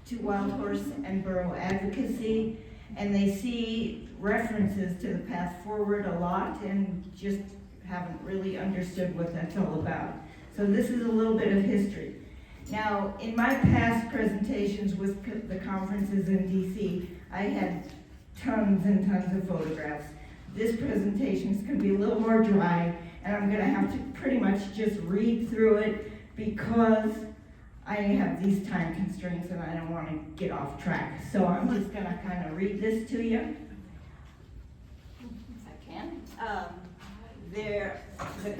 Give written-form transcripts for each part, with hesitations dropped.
to wild horse and burro advocacy, and they see references to the path forward a lot and just haven't really understood what that's all about. So this is a little bit of history. Now, in my past presentations with the conferences in DC, I had tons and tons of photographs. This presentation is going to be a little more dry, and I'm going to have to pretty much just read through it because I have these time constraints and I don't want to get off track. So I'm just going to kind of read this to you, if I can. The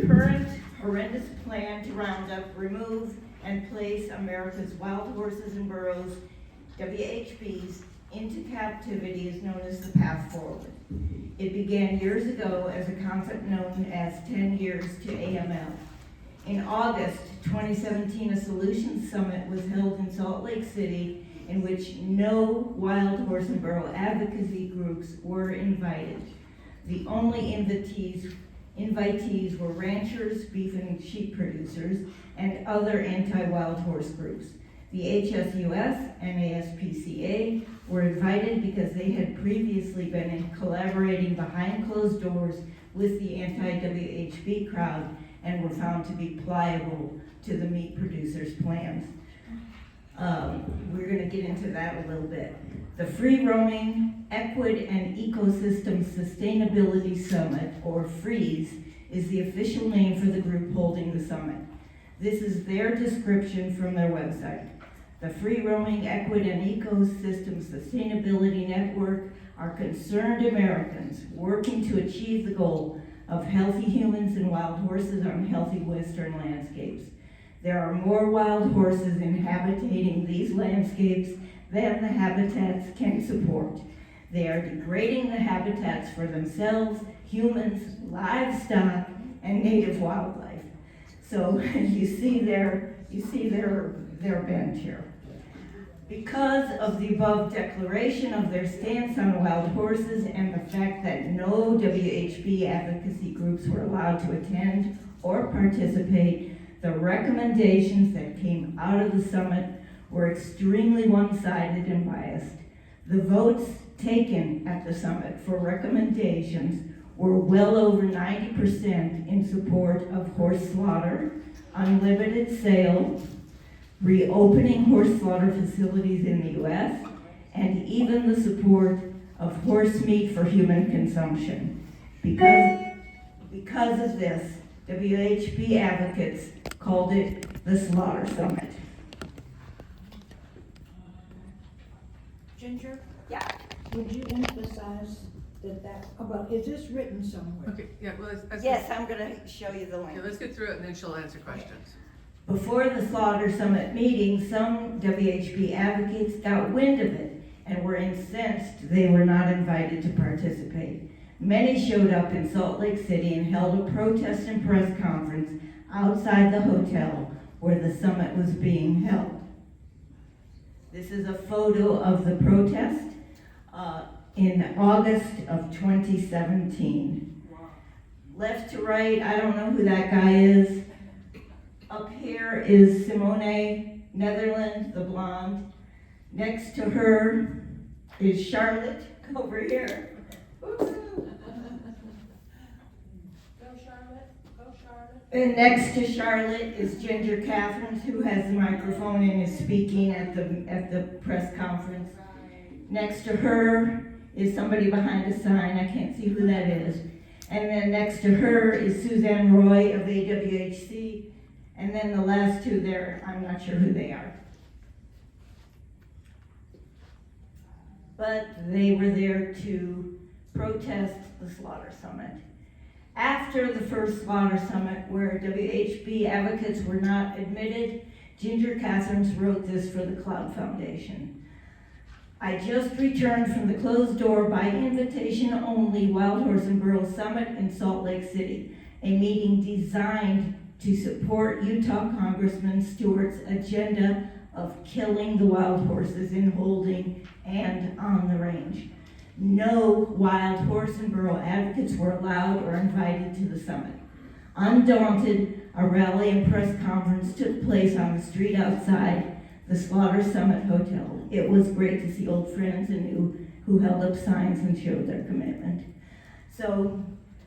current horrendous plan to round up, remove, and place America's wild horses and burros, WHBs, into captivity is known as the path forward. It began years ago as a concept known as 10 years to AML. In August 2017, a solutions summit was held in Salt Lake City in which no wild horse and burro advocacy groups were invited. The only invitees were ranchers, beef and sheep producers, and other anti-wild horse groups. The HSUS and ASPCA were invited because they had previously been collaborating behind closed doors with the anti-WHB crowd and were found to be pliable to the meat producers' plans. We're going to get into that a little bit. The Free Roaming Equid and Ecosystem Sustainability Summit, or FREEZE, is the official name for the group holding the summit. This is their description from their website. The Free Roaming Equid and Ecosystem Sustainability Network are concerned Americans working to achieve the goal of healthy humans and wild horses on healthy western landscapes. There are more wild horses inhabiting these landscapes than the habitats can support. They are degrading the habitats for themselves, humans, livestock, and native wildlife. So you see their bent here. Because of the above declaration of their stance on wild horses and the fact that no WHB advocacy groups were allowed to attend or participate, the recommendations that came out of the summit were extremely one-sided and biased. The votes taken at the summit for recommendations were well over 90% in support of horse slaughter, unlimited sale, reopening horse slaughter facilities in the U.S., and even the support of horse meat for human consumption. Because of this, WHB advocates called it the Slaughter Summit. Ginger, Yeah. would you emphasize is this written somewhere? Okay, yeah, well, Yes, I'm going to show you the link. yeah, let's get through it and then she'll answer questions. Before the Slaughter Summit meeting, some WHB advocates got wind of it and were incensed they were not invited to participate. Many showed up in Salt Lake City and held a protest and press conference outside the hotel where the summit was being held. This is a photo of the protest in August of 2017. Left to right, I don't know who that guy is. Up here is Simone Netherland, the blonde. Next to her is Charlotte over here. Go Charlotte, go Charlotte. And next to Charlotte is Ginger Catherine, who has the microphone and is speaking at the press conference. Next to her is somebody behind a sign. I can't see who that is. And then next to her is Suzanne Roy of AWHC. And then the last two there, I'm not sure who they are. But they were there to protest the Slaughter Summit. After the first Slaughter Summit, where WHB advocates were not admitted, Ginger Catherine wrote this for the Cloud Foundation. I just returned from the closed door by invitation only Wild Horse and Burro Summit in Salt Lake City, a meeting designed to support Utah Congressman Stewart's agenda of killing the wild horses in holding and on the range. No wild horse and burro advocates were allowed or invited to the summit. Undaunted, a rally and press conference took place on the street outside the Slaughter Summit Hotel. It was great to see old friends and new who held up signs and showed their commitment. So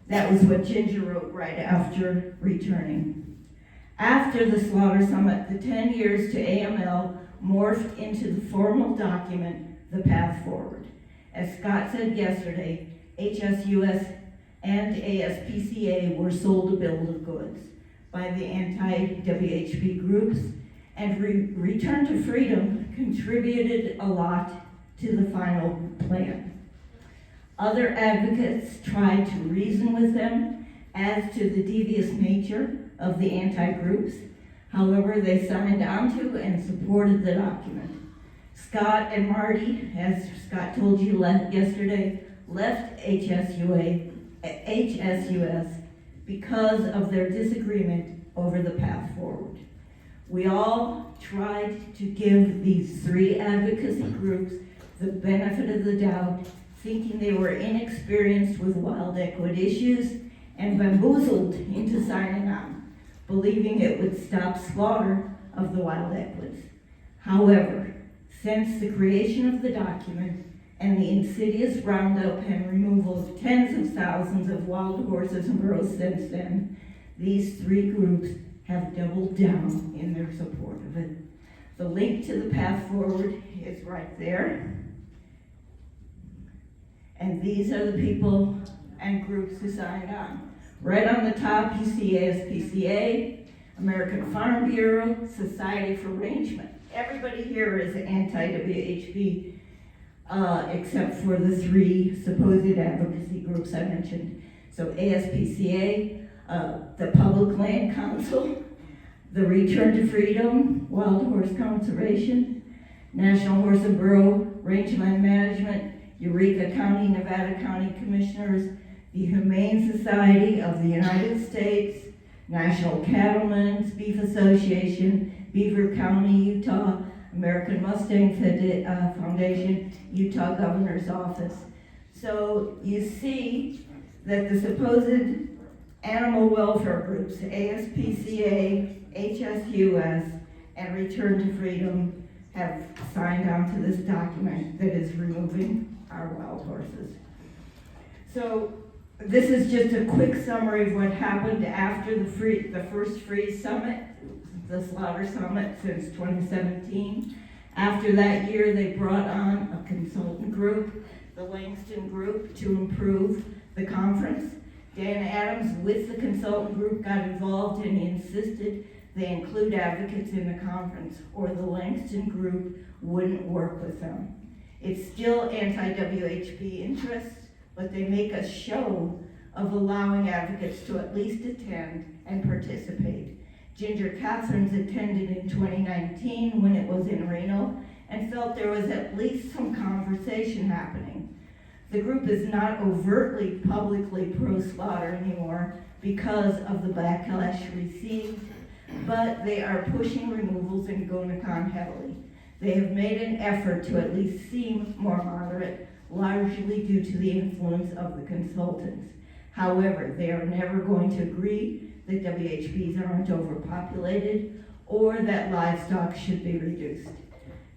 that was what Ginger wrote right after returning. After the Slaughter Summit, the 10 years to AML morphed into the formal document, The Path Forward. As Scott said yesterday, HSUS and ASPCA were sold a bill of goods by the anti-WHP groups, and Return to Freedom contributed a lot to the final plan. Other advocates tried to reason with them as to the devious nature of the anti-groups. However, they signed onto and supported the document. Scott and Marty, as Scott told you yesterday, left HSUS because of their disagreement over the path forward. We all tried to give these three advocacy groups the benefit of the doubt, thinking they were inexperienced with wild equid issues and bamboozled into signing on, believing it would stop slaughter of the wild equids. However, since the creation of the document and the insidious roundup and removal of tens of thousands of wild horses and burros since then, these three groups have doubled down in their support of it. The link to the path forward is right there. And these are the people and groups who signed on. Right on the top, you see ASPCA, American Farm Bureau, Society for Rangemen. Everybody here is anti-WHP, except for the three supposed advocacy groups I mentioned. So ASPCA, the Public Land Council, the Return to Freedom, Wild Horse Conservation, National Horse and Burro Rangeland Management, Eureka County, Nevada County Commissioners, the Humane Society of the United States, National Cattlemen's Beef Association, Beaver County, Utah, American Mustang Foundation, Utah Governor's Office. So you see that the supposed animal welfare groups, ASPCA, HSUS, and Return to Freedom, have signed on to this document that is removing our wild horses. So this is just a quick summary of what happened after the first free summit, the Slaughter Summit since 2017. After that year, they brought on a consultant group, the Langston Group, to improve the conference. Dan Adams, with the consultant group, got involved and insisted they include advocates in the conference, or the Langston Group wouldn't work with them. It's still anti-WHP interests, but they make a show of allowing advocates to at least attend and participate. Ginger Catherines attended in 2019 when it was in Reno and felt there was at least some conversation happening. The group is not overtly publicly pro-slaughter anymore because of the backlash received, but they are pushing removals in GonaCon heavily. They have made an effort to at least seem more moderate, largely due to the influence of the consultants. However, they are never going to agree that WHPs aren't overpopulated or that livestock should be reduced.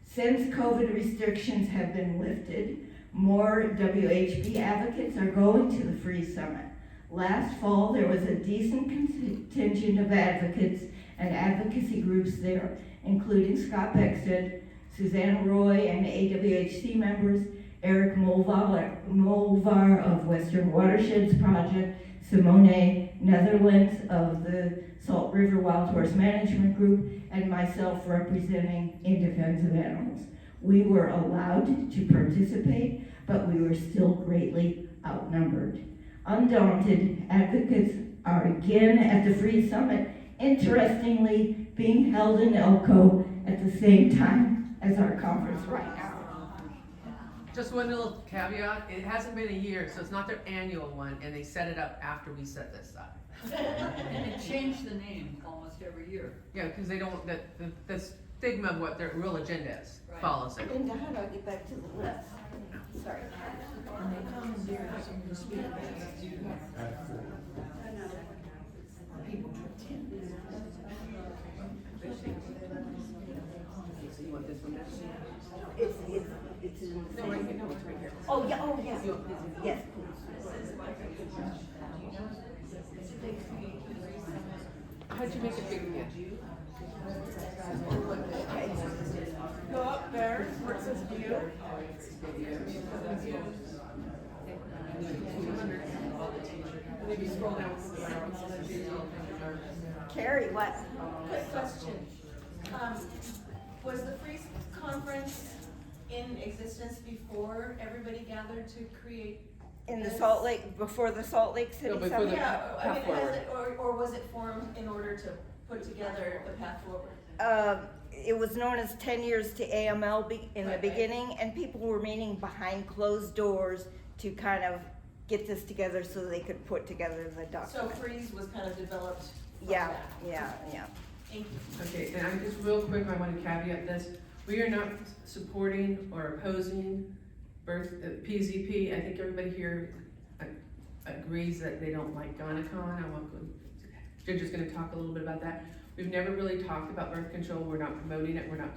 Since COVID restrictions have been lifted, more WHP advocates are going to the Free Summit. Last fall, there was a decent contingent of advocates and advocacy groups there, including Scott Beckstead, Suzanne Roy, and AWHC members, Eric Molvar of Western Watersheds Project, Simone Netherlands of the Salt River Wild Horse Management Group, and myself representing In Defense of Animals. We were allowed to participate, but we were still greatly outnumbered. Undaunted, advocates are again at the Free Summit, interestingly being held in Elko at the same time as our conference right now. Just one little caveat, it hasn't been a year, so it's not their annual one, and they set it up after we set this up. And they change the name almost every year. Yeah, because they don't, the stigma of what their real agenda is Right. follows it. And how do I get back to the left? Sorry. And they commandeer some of the speakers. People to attend. this one is. It's in. No, right here, no, it's right here. Oh, yeah, oh, yes, You want this? yes. How'd you make it big again? Go up there where it says view. Maybe scroll down. Carrie, what? Quick question. Was the free conference in existence before everybody gathered to create? In the this? Salt Lake, before the Salt Lake City No, before Summit? the- Yeah, I Path mean, forward. has it, or was it formed in order to put together the path forward? It was known as 10 years to AML in the Right. beginning, and people were meeting behind closed doors to kind of get this together so they could put together the So document. Freeze was kind of developed from Yeah, that. yeah. Thank you. Okay, and I'm just real quick, I want to caveat this. We are not supporting or opposing PZP. I think everybody here agrees that they don't like GonaCon. Ginger's gonna talk a little bit about that. We've never really talked about birth control. We're not promoting it. We're not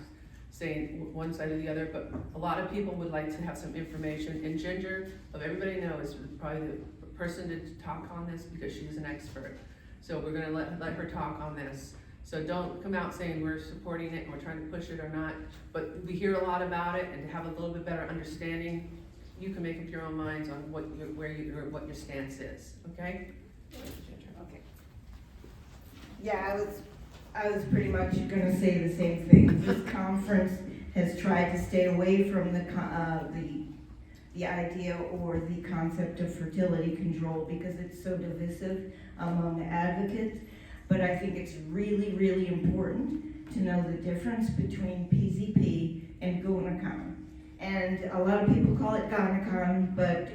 saying one side or the other, but a lot of people would like to have some information. And Ginger, of everybody I know, is probably the person to talk on this because she's an expert. So we're gonna let her talk on this. So don't come out saying we're supporting it and we're trying to push it or not, but we hear a lot about it, and to have a little bit better understanding, you can make up your own minds on what your stance is, okay? Okay. Yeah, I was pretty much gonna say the same thing. This conference has tried to stay away from the idea or the concept of fertility control because it's so divisive among advocates. But I think it's really, really important to know the difference between PZP and GonaCon. And a lot of people call it GonaCon, but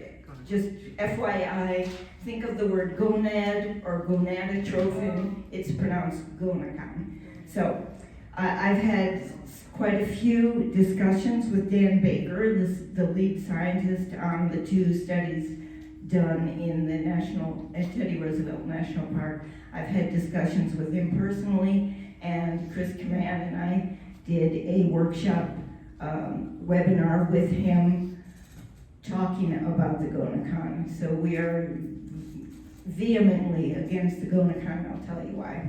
just FYI, think of the word gonad or gonadotrophin, it's pronounced GonaCon. So I've had quite a few discussions with Dan Baker, the lead scientist on the 2 studies done in the Teddy Roosevelt National Park. I've had discussions with him personally, and Chris Command and I did a workshop webinar with him talking about the GonaCon. So we are vehemently against the GonaCon, I'll tell you why.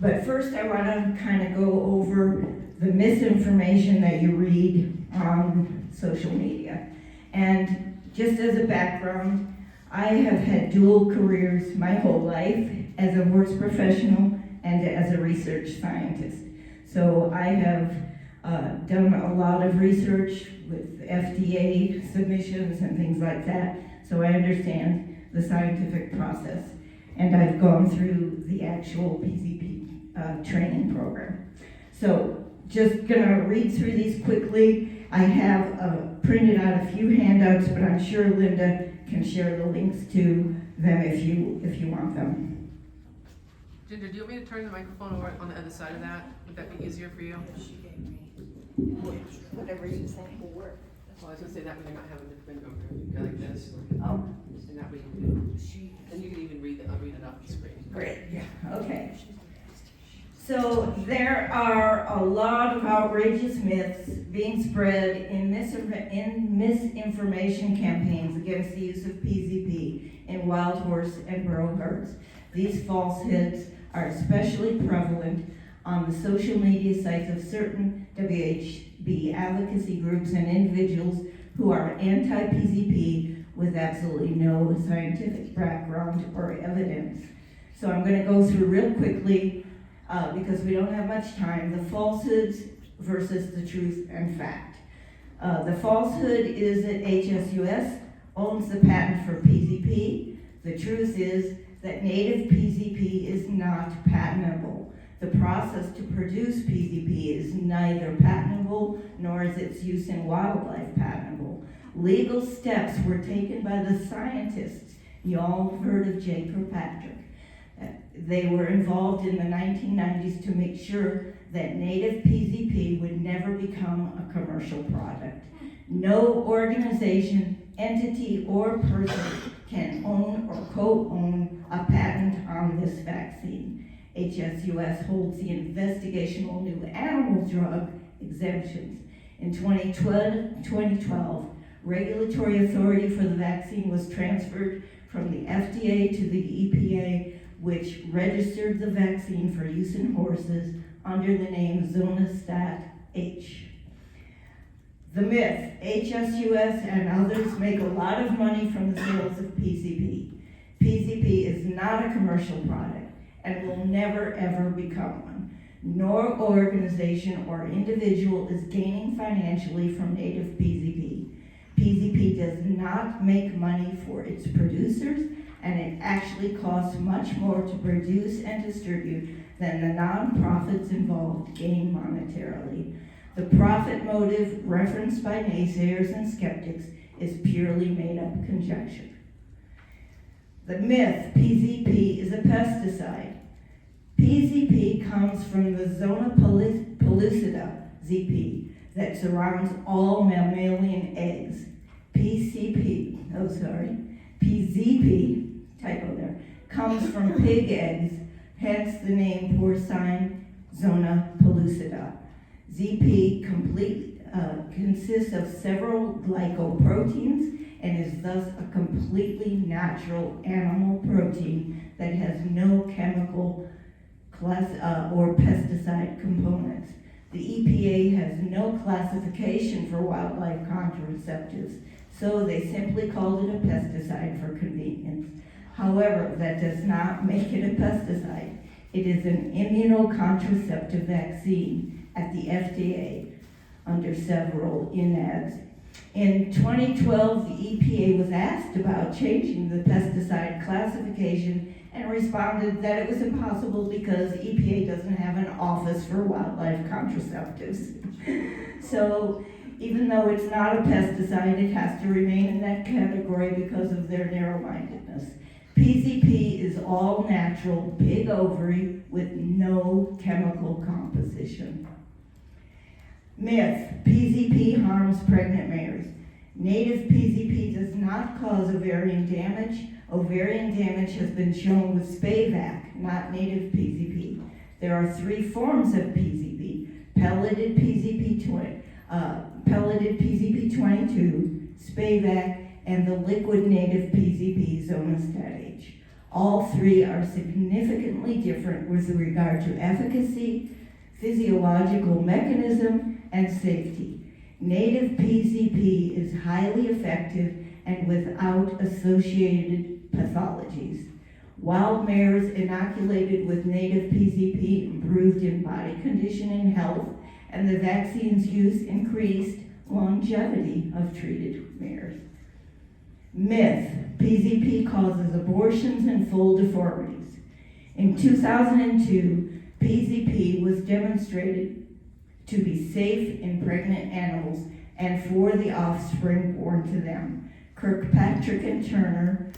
But first I want to kind of go over the misinformation that you read on social media. And just as a background, I have had dual careers my whole life as a horse professional and as a research scientist. So I have done a lot of research with FDA submissions and things like that. So I understand the scientific process. And I've gone through the actual PZP training program. So just gonna read through these quickly. I have printed out a few handouts, but I'm sure Linda can share the links to them if you want them. Ginger, do you want me to turn the microphone over on the other side of that? Would that be easier for you? Whatever you think will work. Well, I was gonna say that way you're not having to bend over, you go like this, Oh, and that way you can, then you can even read it off the screen. Great, yeah, okay. So there are a lot of outrageous myths being spread in misinformation campaigns against the use of PZP in wild horse and burro herds. These falsehoods are especially prevalent on the social media sites of certain WHB advocacy groups and individuals who are anti-PZP with absolutely no scientific background or evidence. So I'm going to go through real quickly because we don't have much time, the falsehoods versus the truth and fact. The falsehood is that HSUS owns the patent for PZP. The truth is that native PZP is not patentable. The process to produce PZP is neither patentable nor is its use in wildlife patentable. Legal steps were taken by the scientists. You all have heard of J. Kirkpatrick. They were involved in the 1990s to make sure that native PZP would never become a commercial product. No organization, entity, or person can own or co-own a patent on this vaccine. HSUS holds the investigational new animal drug exemptions. In 2012, regulatory authority for the vaccine was transferred from the FDA to the EPA, which registered the vaccine for use in horses under the name Zonistat H. The myth, HSUS and others make a lot of money from the sales of PZP. PZP is not a commercial product and will never ever become one. No organization or individual is gaining financially from native PZP. PZP does not make money for its producers, and it actually costs much more to produce and distribute than the nonprofits involved gain monetarily. The profit motive referenced by naysayers and skeptics is purely made-up conjecture. The myth, PZP is a pesticide. PZP comes from the zona pellucida, ZP, that surrounds all mammalian eggs. PZP, typo there, comes from pig eggs, hence the name porcine zona pellucida. ZP consists of several glycoproteins and is thus a completely natural animal protein that has no chemical class or pesticide components. The EPA has no classification for wildlife contraceptives, so they simply called it a pesticide for convenience. However, that does not make it a pesticide. It is an immunocontraceptive vaccine at the FDA under several INADs. In 2012, the EPA was asked about changing the pesticide classification and responded that it was impossible because EPA doesn't have an office for wildlife contraceptives. So even though it's not a pesticide, it has to remain in that category because of their narrow-mindedness. PZP is all natural pig ovary with no chemical composition. Myth, PZP harms pregnant mares. Native PZP does not cause ovarian damage. Ovarian damage has been shown with Fedak, not native PZP. There are three forms of PZP: pelleted PZP22, Fedak, and the liquid native PZP Zonistat H. All three are significantly different with regard to efficacy, physiological mechanism, and safety. Native PZP is highly effective and without associated pathologies. Wild mares inoculated with native PZP improved in body condition and health, and the vaccine's use increased longevity of treated mares. Myth, PZP causes abortions and full deformities. In 2002, PZP was demonstrated to be safe in pregnant animals and for the offspring born to them. Kirkpatrick and Turner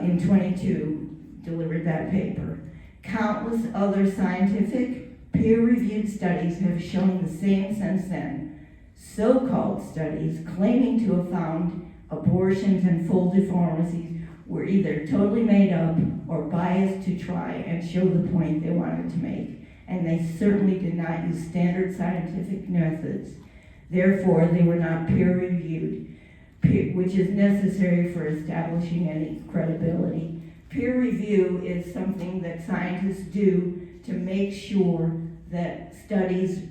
in 22 delivered that paper. Countless other scientific peer-reviewed studies have shown the same since then. So-called studies claiming to have found abortions and full deformities were either totally made up or biased to try and show the point they wanted to make, and they certainly did not use standard scientific methods. Therefore, they were not peer-reviewed, which is necessary for establishing any credibility. Peer review is something that scientists do to make sure that studies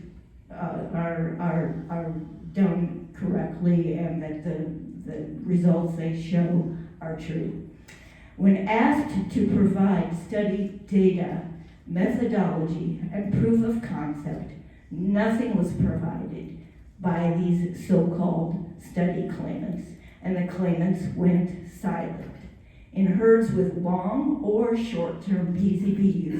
are done correctly and that the results they show are true. When asked to provide study data, methodology, and proof of concept, nothing was provided by these so-called study claimants, and the claimants went silent. In herds with long or short-term PZP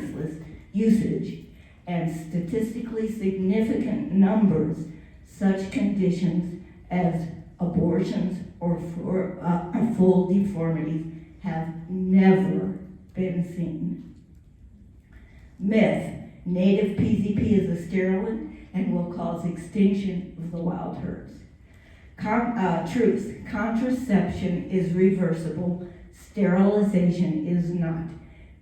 usage and statistically significant numbers, such conditions as abortions or full deformities have never been seen. Myth, native PZP is a sterilant and will cause extinction of the wild herds. Truth, contraception is reversible, sterilization is not.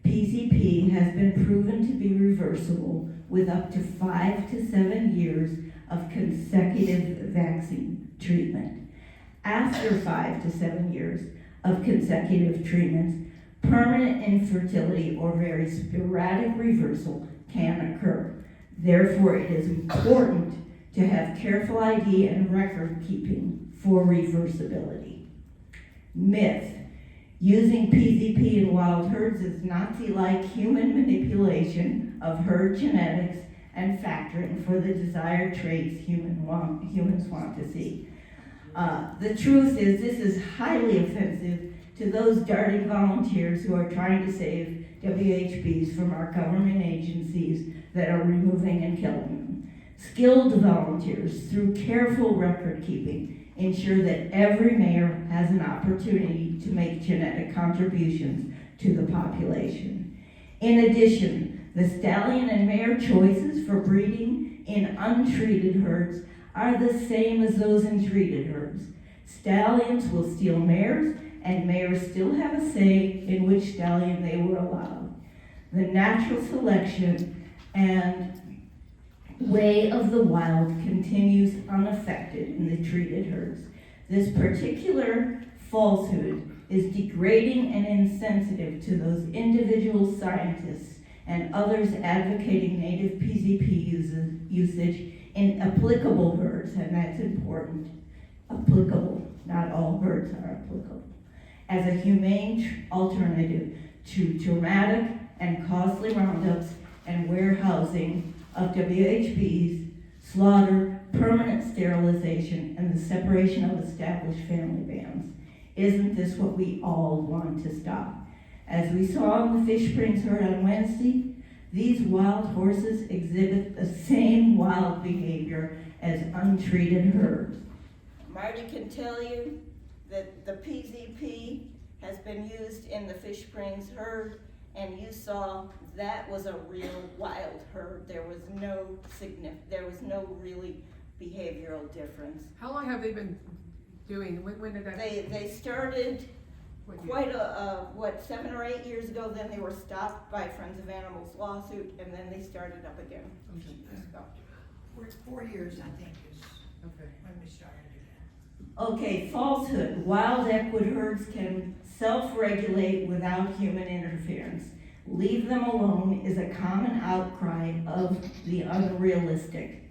PZP has been proven to be reversible with up to 5 to 7 years of consecutive vaccine treatment. After 5 to 7 years of consecutive treatments, permanent infertility or very sporadic reversal can occur. Therefore, it is important to have careful ID and record keeping for reversibility. Myth: using PZP in wild herds is Nazi-like human manipulation of herd genetics and factoring for the desired traits humans want to see. The truth is, this is highly offensive to those darting volunteers who are trying to save WHPs from our government agencies that are removing and killing them. Skilled volunteers, through careful record keeping, ensure that every mare has an opportunity to make genetic contributions to the population. In addition, the stallion and mare choices for breeding in untreated herds are the same as those in treated herds. Stallions will steal mares, and mares still have a say in which stallion they were allowed. The natural selection and way of the wild continues unaffected in the treated herds. This particular falsehood is degrading and insensitive to those individual scientists and others advocating native PZP usage in applicable herds, and that's important. Applicable, not all herds are applicable, as a humane alternative to dramatic and costly roundups and warehousing of WHPs, slaughter, permanent sterilization, and the separation of established family bands. Isn't this what we all want to stop? As we saw in the Fish Springs herd on Wednesday, these wild horses exhibit the same wild behavior as untreated herds. Marty can tell you that the PZP has been used in the Fish Springs herd, and you saw that was a real wild herd. There was no really behavioral difference. How long have they been doing, when did that? They started what year? quite 7 or 8 years ago. Then they were stopped by Friends of Animals lawsuit, and then they started up again. Okay. 4 years, I think, is Okay. when we started again. Okay, falsehood. Wild equid herds can self-regulate without human interference. Leave them alone is a common outcry of the unrealistic.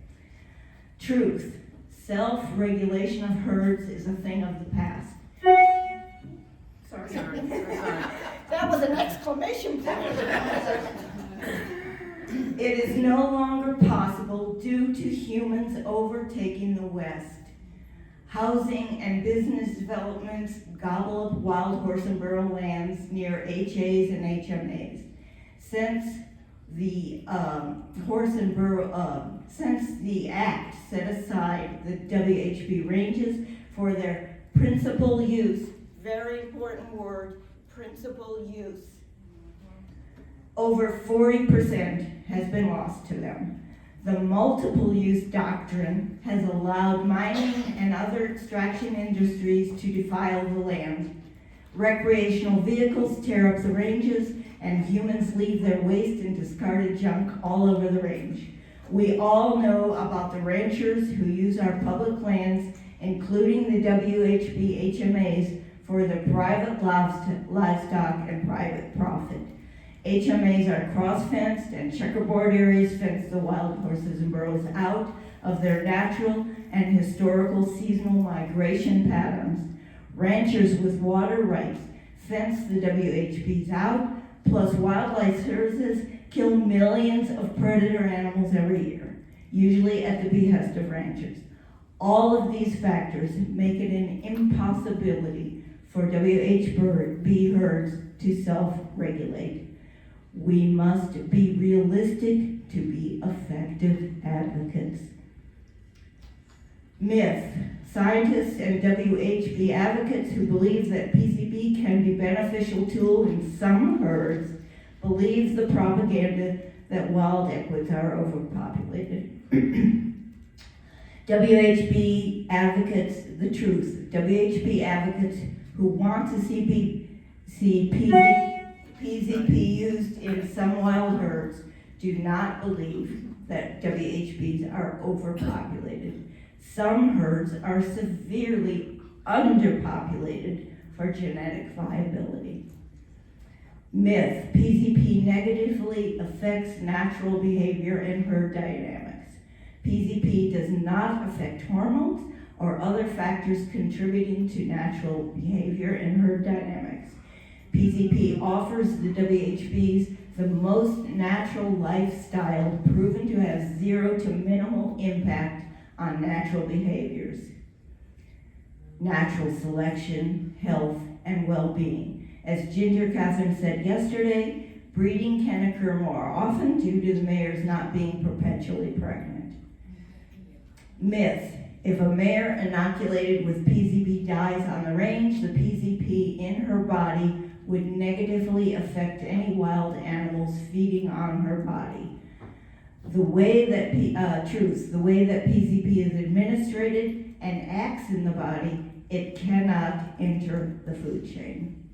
Truth. Self-regulation of herds is a thing of the past. Sorry. Sorry. That was an exclamation point. It is no longer possible due to humans overtaking the West. Housing and business developments gobble up wild horse and burro lands near HAs and HMAs. Since the since the act set aside the WHB ranges for their principal use, Very important word, principal use. over 40% has been lost to them. The multiple use doctrine has allowed mining and other extraction industries to defile the land. Recreational vehicles tear up the ranges, and humans leave their waste and discarded junk all over the range. We all know about the ranchers who use our public lands, including the WHB HMAs, for their private livestock and private profit. HMAs are cross-fenced, and checkerboard areas fence the wild horses and burros out of their natural and historical seasonal migration patterns. Ranchers with water rights fence the WHBs out, plus wildlife services kill millions of predator animals every year, usually at the behest of ranchers. All of these factors make it an impossibility for WHB herds to self-regulate. We must be realistic to be effective advocates. Myth. Scientists and WHB advocates who believe that PZP can be a beneficial tool in some herds believe the propaganda that wild equids are overpopulated. WHB advocates the truth. WHB advocates who want to see PZP used in some wild herds do not believe that WHPs are overpopulated. Some herds are severely underpopulated for genetic viability. Myth: PZP negatively affects natural behavior and herd dynamics. PZP does not affect hormones or other factors contributing to natural behavior and herd dynamics. PZP offers the WHPs the most natural lifestyle proven to have zero to minimal impact on natural behaviors, natural selection, health, and well-being. As Ginger Catherine said yesterday, breeding can occur more often due to the mares not being perpetually pregnant. Myth: if a mare inoculated with PZP dies on the range, the PZP in her body would negatively affect any wild animals feeding on her body. The way that PZP is administered and acts in the body, it cannot enter the food chain.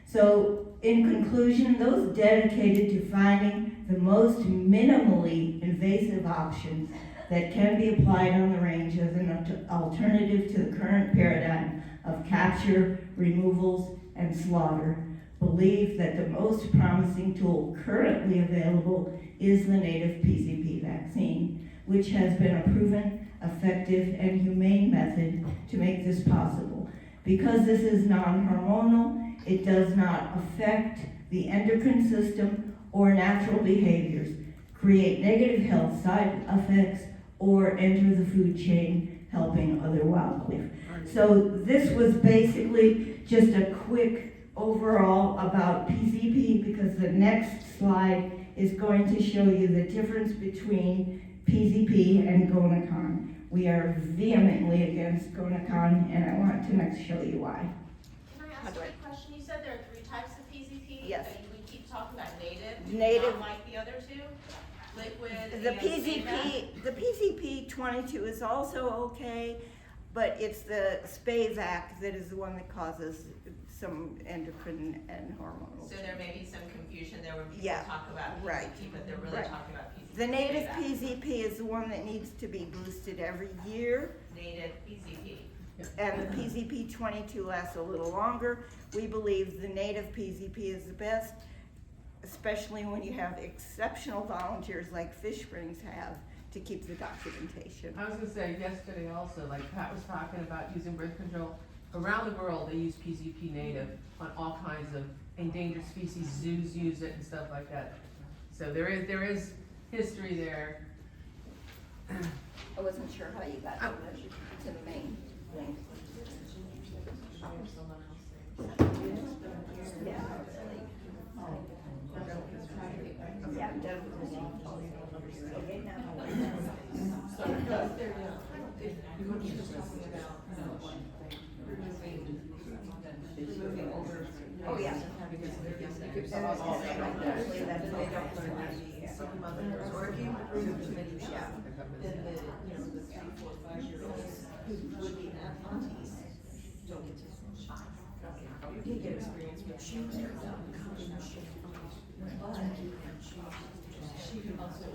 So, in conclusion, those dedicated to finding the most minimally invasive options that can be applied on the range as an alternative to the current paradigm of capture, removals, and slaughter, believe that the most promising tool currently available is the native PZP vaccine, which has been a proven, effective, and humane method to make this possible. Because this is non-hormonal, it does not affect the endocrine system or natural behaviors, create negative health side effects, or enter the food chain helping other wildlife. So this was basically just a quick overall about PZP, because the next slide is going to show you the difference between PZP and GonaCon. We are vehemently against GonaCon, and I want to next show you why. Can I ask you a question? You said there are 3 types of PZP? Yes. We keep talking about native. Native. Not like the other 2? Liquid. The and Fedak? PZP 22 is also okay, but it's the Fedak that is the one that causes some endocrine and hormonal. So there may be some confusion there when people Yeah, talk about PZP, right, but they're really right. talking about PZP. The native Fedak. PZP is the one that needs to be boosted every year, Native PZP. and the PZP 22 lasts a little longer. We believe the native PZP is the best, especially when you have exceptional volunteers like Fish Springs have to keep the documentation. I was gonna say yesterday also, like Pat was talking about using birth control. Around the world, they use PZP native on all kinds of endangered species. Zoos use it and stuff like that. So there is history there. I wasn't sure how you got to the main thing. Yeah, definitely. Okay, now. Oh, yeah. Some mothers, or if you remove too many sheep, then the, 3, 4, 5-year-olds who would be aunties don't get to shop. You can get experience with sheep there, but she can also,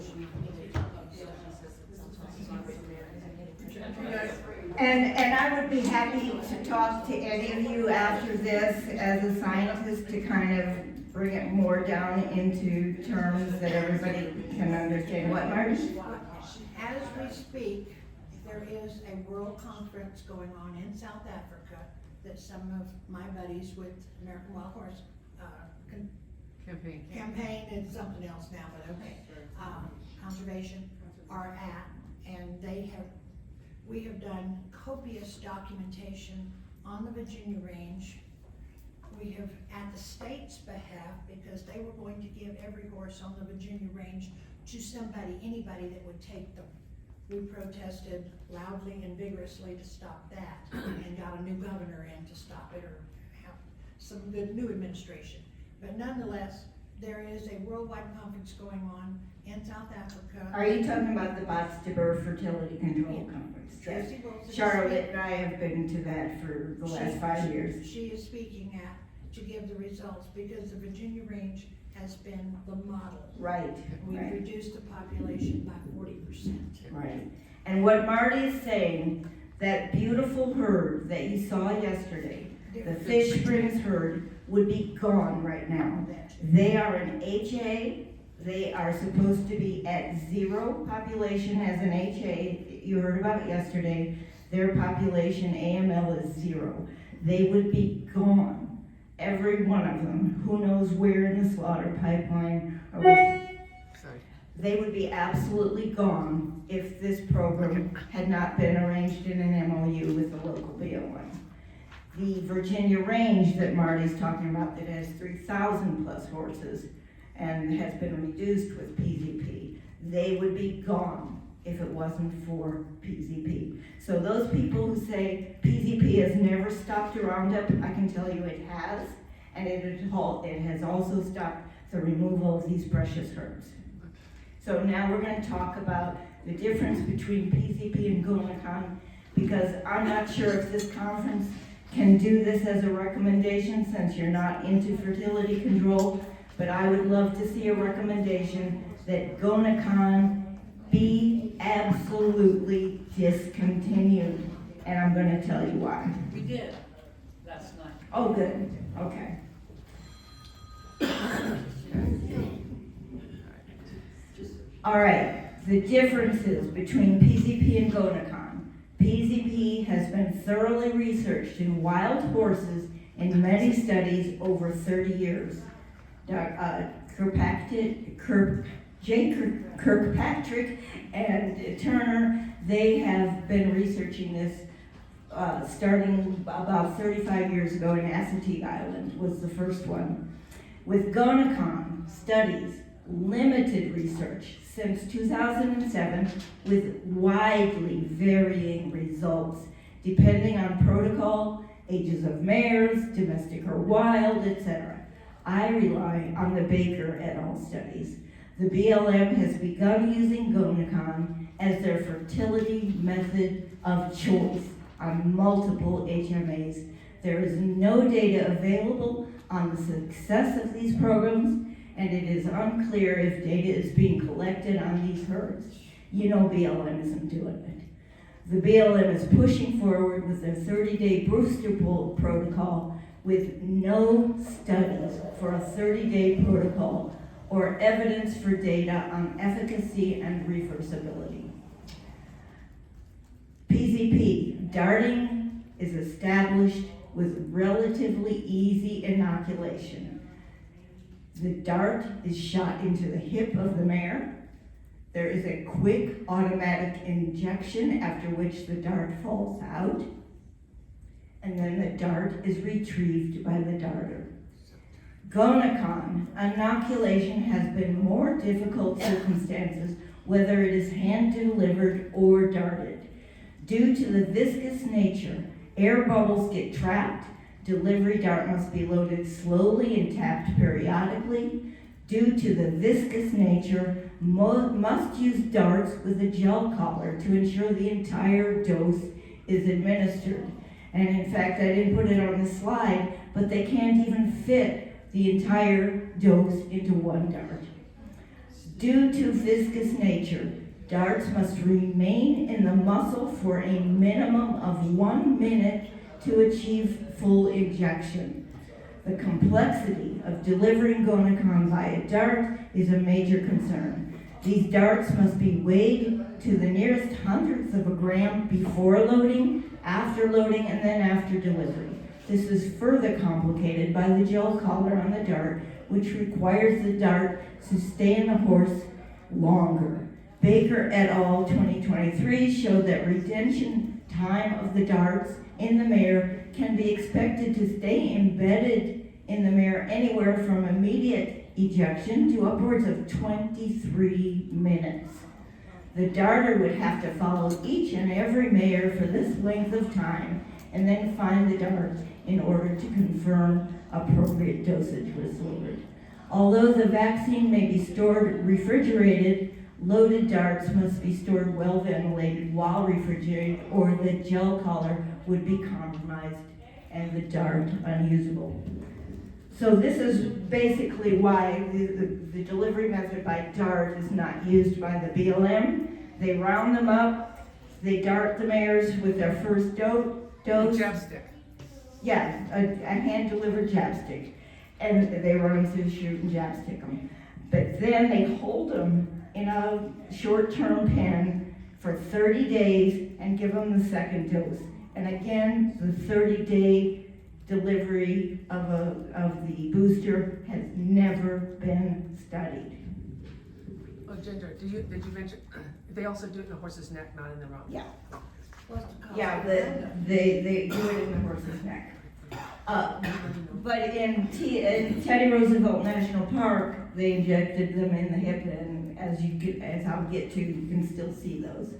And I would be happy to talk to any of you after this as a scientist to kind of bring it more down into terms that everybody can understand. What, Marty? As we speak, there is a world conference going on in South Africa that some of my buddies with American Wild Horse campaign and something else now, but okay, conservation are at, and we have done copious documentation on the Virginia range. We have, at the state's behalf, because they were going to give every horse on the Virginia range to anybody that would take them. We protested loudly and vigorously to stop that, and got a new governor in to stop it, or have some good new administration. But nonetheless, there is a worldwide conference going on in South Africa. Are you talking about the Botstiber Fertility Control Conference? Yes. Tracy Wilson is Charlotte and I have been to that for the last 5 years. She is speaking at, to give the results, because the Virginia range has been the model. Right, We've right. reduced the population by 40%. Right. And what Marty is saying, that beautiful herd that you saw yesterday, the Fish Springs herd, would be gone right now. They are an HA. They are supposed to be at 0 population as an HA. You heard about it yesterday. Their population AML is 0. They would be gone. Every one of them. Who knows where in the slaughter pipeline or Sorry. they would be absolutely gone if this program had not been arranged in an MOU with the local BLM. The Virginia range that Marty's talking about that has 3,000 plus horses and has been reduced with PZP, they would be gone if it wasn't for PZP. So those people who say PZP has never stopped a roundup, I can tell you it has, and it has also stopped the removal of these precious herds. So now we're going to talk about the difference between PZP and GonaCon, because I'm not sure if this conference can do this as a recommendation since you're not into fertility control, but I would love to see a recommendation that GonaCon be absolutely discontinued, and I'm going to tell you why. We did last night. Oh, good, okay. All right, the differences between PZP and GonaCon. PZP has been thoroughly researched in wild horses in many studies over 30 years. Kirkpatrick and Turner, they have been researching this starting about 35 years ago in Assateague Island was the first one. With GonaCon studies, limited research since 2007 with widely varying results depending on protocol, ages of mares, domestic or wild, etc. I rely on the Baker et al. Studies. The BLM has begun using GonaCon as their fertility method of choice on multiple HMAs. There is no data available on the success of these programs, and it is unclear if data is being collected on these herds. You know BLM isn't doing it. The BLM is pushing forward with their 30-day booster protocol with no studies for a 30-day protocol or evidence for data on efficacy and reversibility. PZP, darting is established with relatively easy inoculation. The dart is shot into the hip of the mare. There is a quick automatic injection after which the dart falls out, and then the dart is retrieved by the darter. GonaCon, inoculation has been more difficult circumstances, whether it is hand-delivered or darted. Due to the viscous nature, air bubbles get trapped. Delivery dart must be loaded slowly and tapped periodically. Due to the viscous nature, must use darts with a gel collar to ensure the entire dose is administered. And in fact, I didn't put it on the slide, but they can't even fit the entire dose into one dart. Due to viscous nature, darts must remain in the muscle for a minimum of 1 minute to achieve full injection. The complexity of delivering GonaCon via dart is a major concern. These darts must be weighed to the nearest hundredth of a gram before loading, after loading, and then after delivery. This is further complicated by the gel collar on the dart, which requires the dart to stay in the horse longer. Baker et al. 2023 showed that retention time of the darts in the mare can be expected to stay embedded in the mare anywhere from immediate ejection to upwards of 23 minutes. The darter would have to follow each and every mare for this length of time and then find the dart in order to confirm appropriate dosage was delivered. Although the vaccine may be stored refrigerated, loaded darts must be stored well ventilated while refrigerated, or the gel collar would be compromised and the dart unusable. So this is basically why the delivery method by dart is not used by the BLM. They round them up, they dart the mares with their first dose. Chapstick. Yeah, a hand-delivered chapstick. And they run them through the chute and chapstick them. But then they hold them in a short-term pen for 30 days and give them the second dose. And again, the 30-day delivery of the booster has never been studied. Oh, Ginger, did you mention, they also do it in the horse's neck, not in the rump? Yeah. What's the cost? Yeah, they do it in the horse's neck. But in Teddy Roosevelt National Park, they injected them in the hip, and as I'll get to, you can still see those.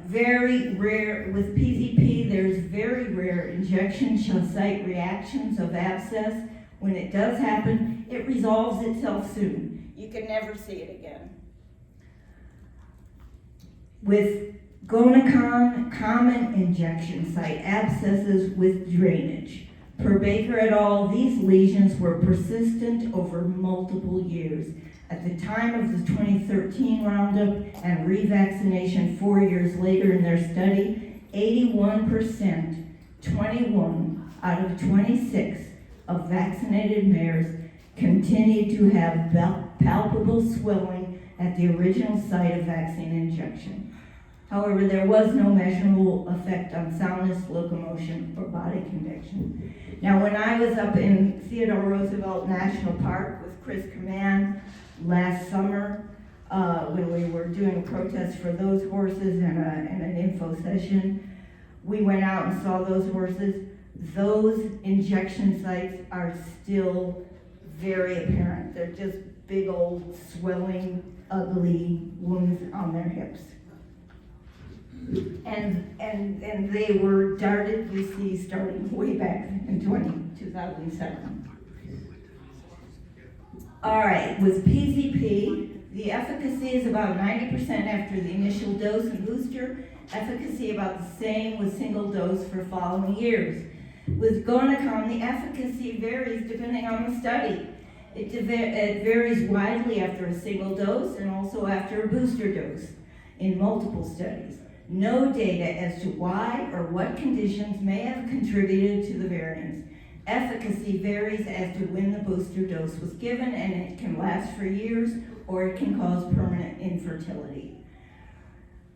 Very rare, with PZP, there's very rare injection site reactions of abscess. When it does happen, it resolves itself soon. You can never see it again. With GonaCon, common injection site abscesses with drainage. Per Baker et al., these lesions were persistent over multiple years. At the time of the 2013 roundup and revaccination 4 years later in their study, 81%, 21 out of 26 of vaccinated mares continued to have palpable swelling at the original site of vaccine injection. However, there was no measurable effect on soundness, locomotion, or body conviction. Now, when I was up in Theodore Roosevelt National Park with Chris Command last summer, when we were doing a protest for those horses and an info session, we went out and saw those horses. Those injection sites are still very apparent. They're just big old swelling, ugly wounds on their hips. And they were darted, we see, starting way back in 2007. All right, with PZP, the efficacy is about 90% after the initial dose and booster, efficacy about the same with single dose for following years. With GonaCon, the efficacy varies depending on the study. It varies widely after a single dose and also after a booster dose in multiple studies. No data as to why or what conditions may have contributed to the variance. Efficacy varies as to when the booster dose was given, and it can last for years or it can cause permanent infertility.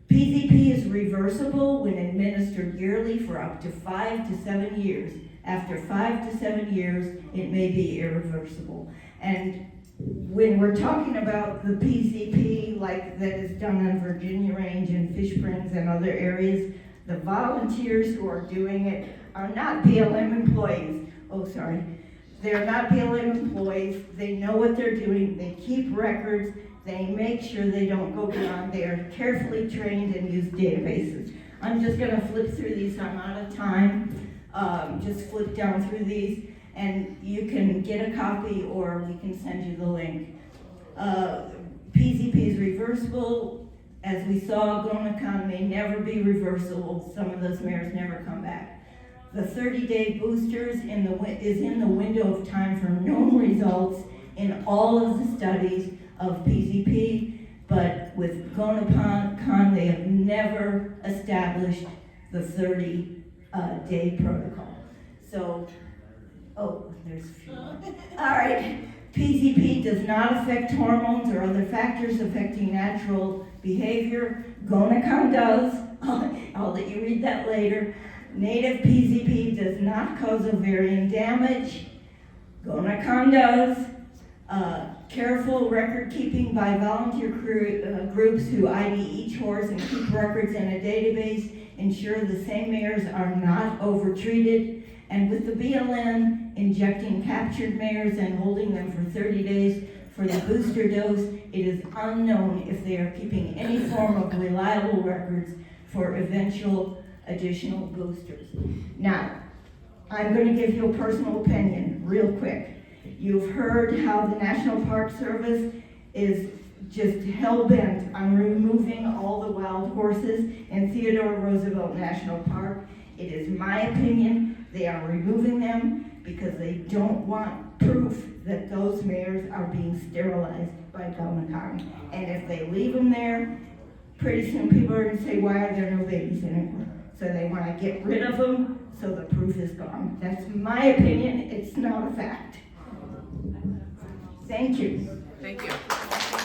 PZP is reversible when administered yearly for up to 5 to 7 years. After 5 to 7 years, it may be irreversible. And when we're talking about the PZP, like that is done on Virginia Range and Fish Springs and other areas, the volunteers who are doing it are not BLM employees. Oh, sorry. They're not BLM employees. They know what they're doing. They keep records. They make sure they don't go beyond. They are carefully trained and use databases. I'm just going to flip through these. I'm out of time. Just flip down through these. And you can get a copy or we can send you the link. PZP is reversible. As we saw, GonaCon may never be reversible. Some of those mares never come back. The 30-day boosters is in the window of time for known results in all of the studies of PZP, but with GonaCon, they have never established the 30-day protocol. So, oh, there's a few more. All right, PZP does not affect hormones or other factors affecting natural behavior. GonaCon does. I'll let you read that later. Native PZP does not cause ovarian damage. GonaCon does. Careful record keeping by volunteer groups who ID each horse and keep records in a database ensure the same mares are not overtreated. And with the BLM injecting captured mares and holding them for 30 days for the booster dose, it is unknown if they are keeping any form of reliable records for eventual additional boosters. Now, I'm going to give you a personal opinion real quick. You've heard how the National Park Service is just hell-bent on removing all the wild horses in Theodore Roosevelt National Park. It is my opinion they are removing them because they don't want proof that those mares are being sterilized by GonaCon. And if they leave them there, pretty soon people are gonna say, why are there no babies anymore? So they wanna get rid of them, so the proof is gone. That's my opinion, it's not a fact. Thank you. Thank you.